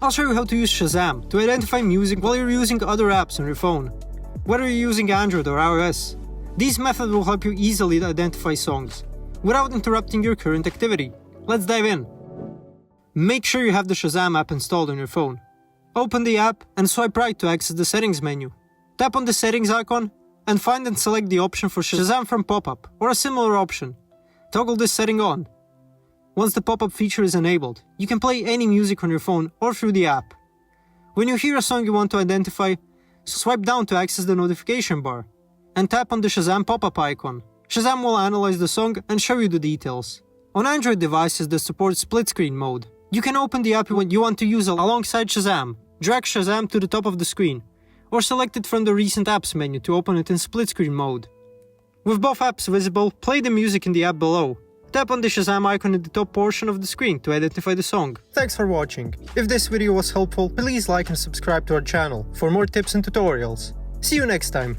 I'll show you how to use Shazam to identify music while you're using other apps on your phone, whether you're using Android or iOS. These methods will help you easily identify songs, without interrupting your current activity. Let's dive in. Make sure you have the Shazam app installed on your phone. Open the app and swipe right to access the settings menu. Tap on the settings icon and find and select the option for Shazam from pop-up or a similar option. Toggle this setting on. Once the pop-up feature is enabled, you can play any music on your phone or through the app. When you hear a song you want to identify, swipe down to access the notification bar and tap on the Shazam pop-up icon. Shazam will analyze the song and show you the details. On Android devices that support split screen mode, you can open the app you want to use alongside Shazam, drag Shazam to the top of the screen, or select it from the recent apps menu to open it in split screen mode. With both apps visible, play the music in the app below. Tap on the Shazam icon in the top portion of the screen to identify the song. Thanks for watching. If this video was helpful, please like and subscribe to our channel for more tips and tutorials. See you next time.